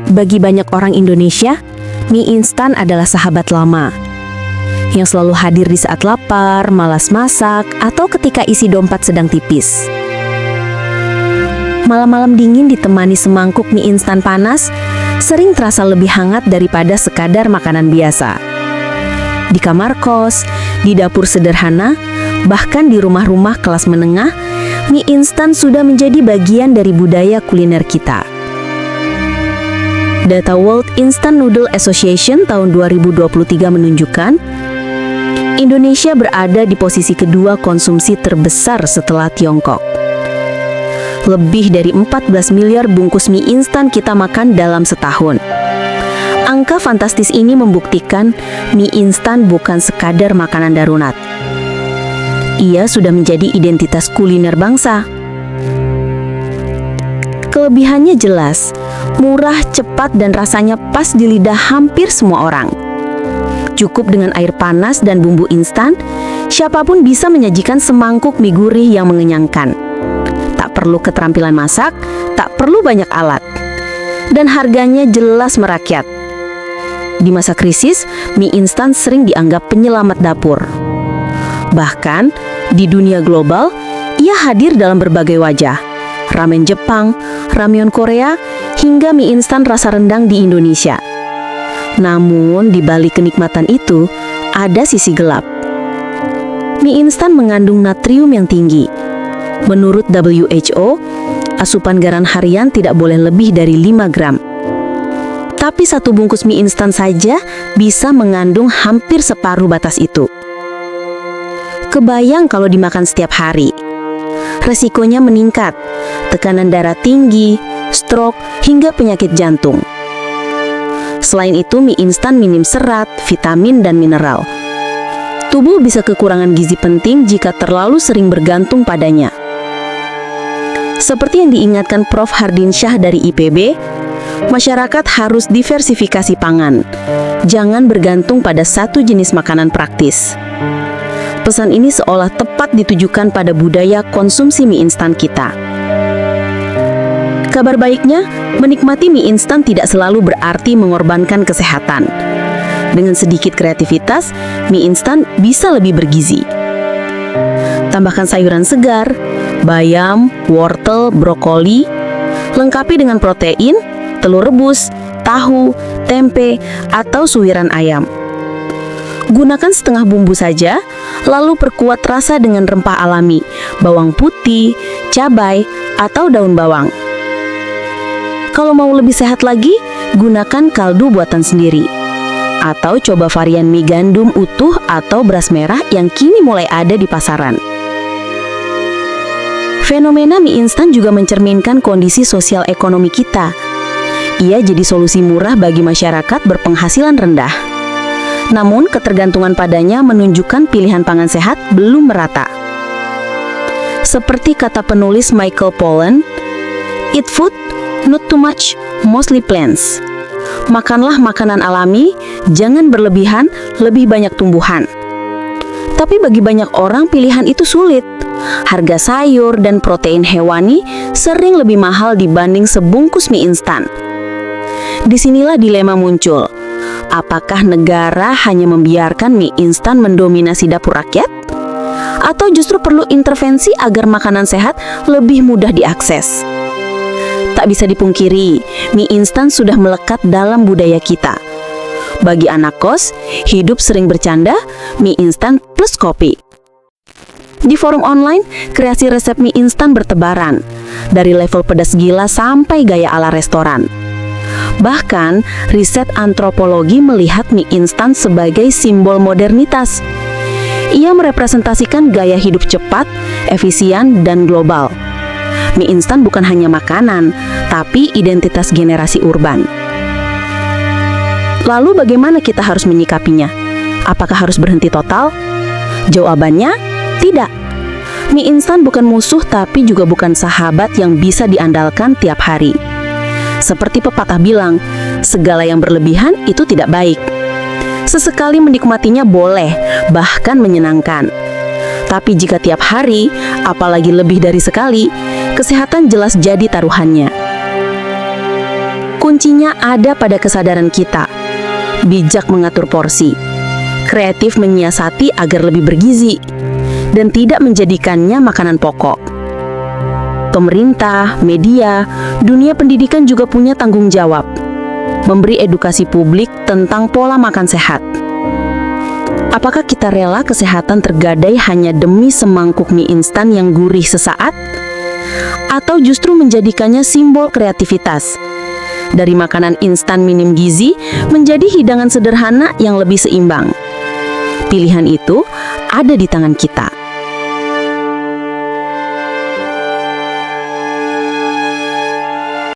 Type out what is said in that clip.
Bagi banyak orang Indonesia, mie instan adalah sahabat lama yang selalu hadir di saat lapar, malas masak, atau ketika isi dompet sedang tipis. Malam-malam dingin ditemani semangkuk mie instan panas sering terasa lebih hangat daripada sekadar makanan biasa. Di kamar kos, di dapur sederhana, bahkan di rumah-rumah kelas menengah, mie instan sudah menjadi bagian dari budaya kuliner kita. Data World Instant Noodle Association tahun 2023 menunjukkan Indonesia berada di posisi kedua konsumsi terbesar setelah Tiongkok. Lebih dari 14 miliar bungkus mie instan kita makan dalam setahun. Angka fantastis ini membuktikan mie instan bukan sekadar makanan darurat. Ia sudah menjadi identitas kuliner bangsa. Kelebihannya jelas, murah, cepat, dan rasanya pas di lidah hampir semua orang. Cukup dengan air panas dan bumbu instan, siapapun bisa menyajikan semangkuk mie gurih yang mengenyangkan. Tak perlu keterampilan masak, tak perlu banyak alat. Dan harganya jelas merakyat. Di masa krisis, mie instan sering dianggap penyelamat dapur. Bahkan, di dunia global, ia hadir dalam berbagai wajah. Ramen Jepang, ramyeon Korea, hingga mie instan rasa rendang di Indonesia. Namun, di balik kenikmatan itu, ada sisi gelap. Mie instan mengandung natrium yang tinggi. Menurut WHO, asupan garam harian tidak boleh lebih dari 5 gram. Tapi satu bungkus mie instan saja bisa mengandung hampir separuh batas itu. Kebayang kalau dimakan setiap hari. Resikonya meningkat, tekanan darah tinggi, stroke, hingga penyakit jantung. Selain itu, mie instan minim serat, vitamin, dan mineral. Tubuh bisa kekurangan gizi penting jika terlalu sering bergantung padanya. Seperti yang diingatkan Prof. Hardinsyah dari IPB, masyarakat harus diversifikasi pangan. Jangan bergantung pada satu jenis makanan praktis. Pesan ini seolah tepat ditujukan pada budaya konsumsi mie instan kita. Kabar baiknya, menikmati mie instan tidak selalu berarti mengorbankan kesehatan. Dengan sedikit kreativitas, mie instan bisa lebih bergizi. Tambahkan sayuran segar, bayam, wortel, brokoli, lengkapi dengan protein, telur rebus, tahu, tempe, atau suiran ayam. Gunakan setengah bumbu saja, lalu perkuat rasa dengan rempah alami, bawang putih, cabai, atau daun bawang. Kalau mau lebih sehat lagi, gunakan kaldu buatan sendiri. Atau coba varian mie gandum utuh atau beras merah yang kini mulai ada di pasaran. Fenomena mie instan juga mencerminkan kondisi sosial ekonomi kita. Ia jadi solusi murah bagi masyarakat berpenghasilan rendah. Namun, ketergantungan padanya menunjukkan pilihan pangan sehat belum merata. Seperti kata penulis Michael Pollan, "Eat food, not too much, mostly plants." Makanlah makanan alami, jangan berlebihan, lebih banyak tumbuhan. Tapi bagi banyak orang pilihan itu sulit. Harga sayur dan protein hewani sering lebih mahal dibanding sebungkus mie instan. Disinilah dilema muncul. Apakah negara hanya membiarkan mie instan mendominasi dapur rakyat? Atau justru perlu intervensi agar makanan sehat lebih mudah diakses? Tak bisa dipungkiri, mie instan sudah melekat dalam budaya kita. Bagi anak kos, hidup sering bercanda, mie instan plus kopi. Di forum online, kreasi resep mie instan bertebaran, dari level pedas gila sampai gaya ala restoran. Bahkan, riset antropologi melihat mie instan sebagai simbol modernitas. Ia merepresentasikan gaya hidup cepat, efisien, dan global. Mie instan bukan hanya makanan, tapi identitas generasi urban. Lalu bagaimana kita harus menyikapinya? Apakah harus berhenti total? Jawabannya, tidak. Mie instan bukan musuh, tapi juga bukan sahabat yang bisa diandalkan tiap hari. Seperti pepatah bilang, segala yang berlebihan itu tidak baik. Sesekali menikmatinya boleh, bahkan menyenangkan. Tapi jika tiap hari, apalagi lebih dari sekali, kesehatan jelas jadi taruhannya. kuncinya ada pada kesadaran kita. Bijak mengatur porsi, kreatif menyiasati agar lebih bergizi, dan tidak menjadikannya makanan pokok. Pemerintah, media, dunia pendidikan juga punya tanggung jawab, memberi edukasi publik tentang pola makan sehat. Apakah kita rela kesehatan tergadai hanya demi semangkuk mie instan yang gurih sesaat? Atau justru menjadikannya simbol kreativitas? Dari makanan instan minim gizi menjadi hidangan sederhana yang lebih seimbang. Pilihan itu ada di tangan kita.